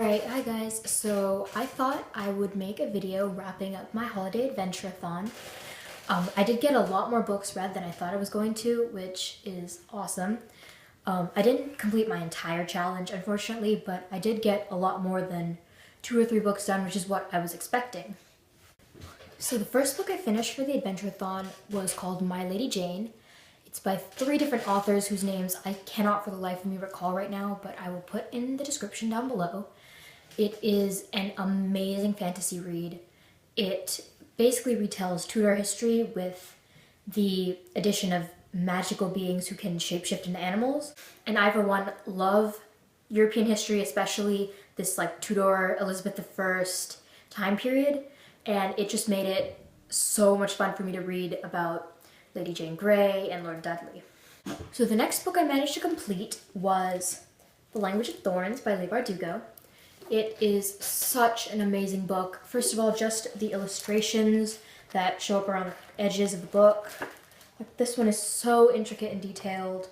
Alright, hi guys. So I thought I would make a video wrapping up my holiday Adventure-A-Thon. I did get a lot more books read than I thought I was going to, which is awesome. I didn't complete my entire challenge, unfortunately, but I did get a lot more than 2 or 3 books done, which is what I was expecting. So the first book I finished for the Adventure-A-Thon was called My Lady Jane. It's by 3 different authors whose names I cannot for the life of me recall right now, but I will put in the description down below. It is an amazing fantasy read. It basically retells Tudor history with the addition of magical beings who can shapeshift into animals. And I, for one, love European history, especially this like Tudor, Elizabeth I time period. And it just made it so much fun for me to read about Lady Jane Grey and Lord Dudley. So the next book I managed to complete was The Language of Thorns by Leigh Bardugo. It is such an amazing book. First of all, just the illustrations that show up around the edges of the book. Like, this one is so intricate and detailed,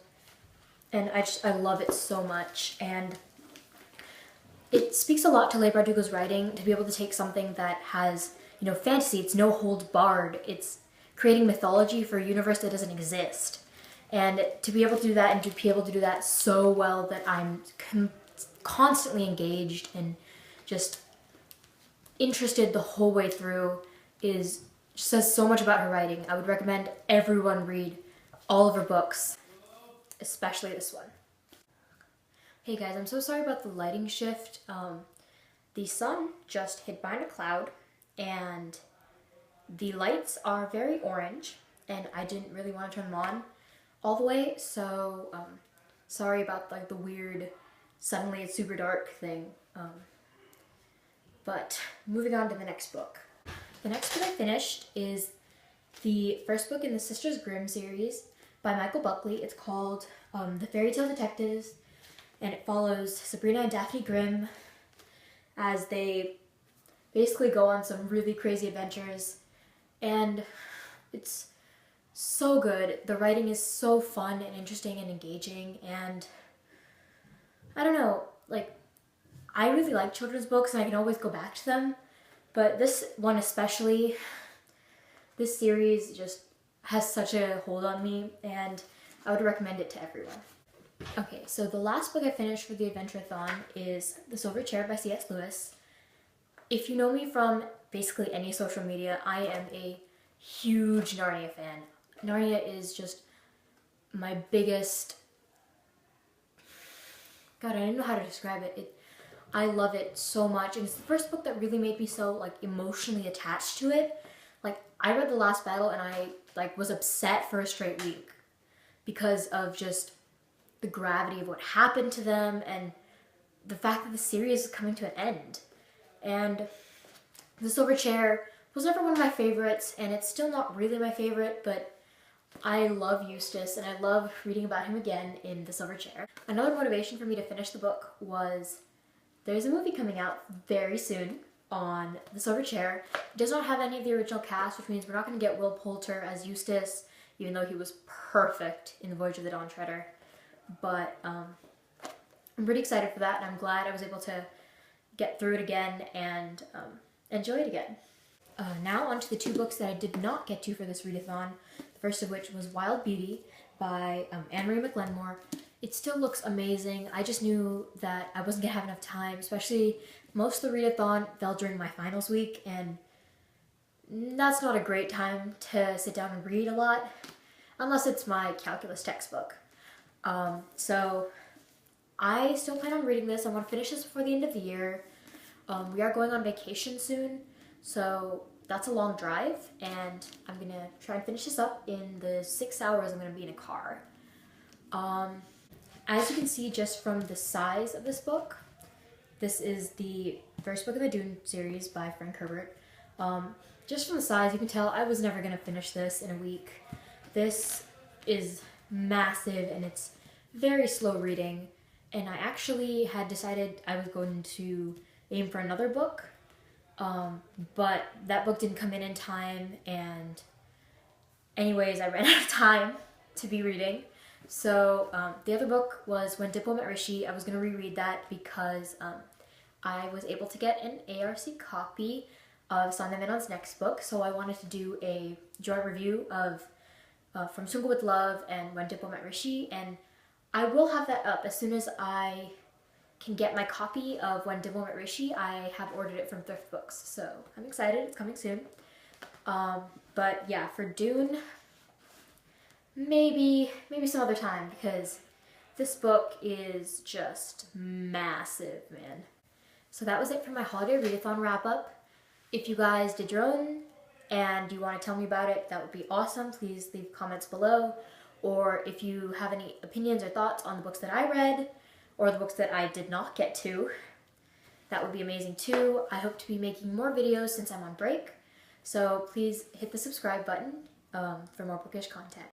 and I love it so much. And it speaks a lot to Leigh Bardugo's writing to be able to take something that has, fantasy. It's no holds barred. It's creating mythology for a universe that doesn't exist. And to be able to do that and to be able to do that so well that I'm constantly engaged and just interested the whole way through says so much about her writing. I would recommend everyone read all of her books, especially this one. Hey guys, I'm so sorry about the lighting shift. The sun just hid behind a cloud and the lights are very orange and I didn't really want to turn them on all the way, so sorry about like the weird suddenly it's super dark thing. But moving on to the next book. The next book I finished is the first book in the Sisters Grimm series by Michael Buckley. It's called The Fairy Tale Detectives, and it follows Sabrina and Daphne Grimm as they basically go on some really crazy adventures, and it's so good. The writing is so fun and interesting and engaging, and I don't know, like, I really like children's books and I can always go back to them, but this one especially, this series just has such a hold on me and I would recommend it to everyone. Okay, so the last book I finished for the Adventure-A-Thon is The Silver Chair by C.S. Lewis. If you know me from basically any social media, I am a huge Narnia fan. Narnia is just my biggest... God, I don't know how to describe it. I love it so much, and it's the first book that really made me so like emotionally attached to it. Like, I read The Last Battle and I like was upset for a straight week because of just the gravity of what happened to them and the fact that the series is coming to an end. And The Silver Chair was never one of my favorites, and it's still not really my favorite, but I love Eustace, and I love reading about him again in The Silver Chair. Another motivation for me to finish the book was there's a movie coming out very soon on The Silver Chair. It does not have any of the original cast, which means we're not going to get Will Poulter as Eustace, even though he was perfect in The Voyage of the Dawn Treader. But I'm pretty excited for that, and I'm glad I was able to get through it again and enjoy it again. Now on to the 2 books that I did not get to for this readathon. The first of which was Wild Beauty by Anne-Marie McGlenmore. It still looks amazing. I just knew that I wasn't going to have enough time, especially most of the readathon fell during my finals week, and that's not a great time to sit down and read a lot, unless it's my calculus textbook. So I still plan on reading this. I want to finish this before the end of the year. We are going on vacation soon, so that's a long drive, and I'm going to try and finish this up in the 6 hours I'm going to be in a car. As you can see just from the size of this book, this is the first book of the Dune series by Frank Herbert. Just from the size, you can tell I was never going to finish this in a week. This is massive, and it's very slow reading, and I actually had decided I was going to aim for another book, but that book didn't come in time, and anyways, I ran out of time to be reading. So the other book was When Diplo Met Rishi. I was going to reread that because I was able to get an ARC copy of Sandevinon's next book, so I wanted to do a joint review of From Sunga with Love and When Dimple Met Rishi, and I will have that up as soon as I can get my copy of When Dimple Met Rishi. I have ordered it from Thrift Books, so I'm excited. It's coming soon. But yeah, for Dune, maybe some other time, because this book is just massive, man. So that was it for my holiday readathon wrap up. If you guys did your own and you want to tell me about it, that would be awesome. Please leave comments below. Or if you have any opinions or thoughts on the books that I read or the books that I did not get to, that would be amazing too. I hope to be making more videos since I'm on break. So please hit the subscribe button for more bookish content.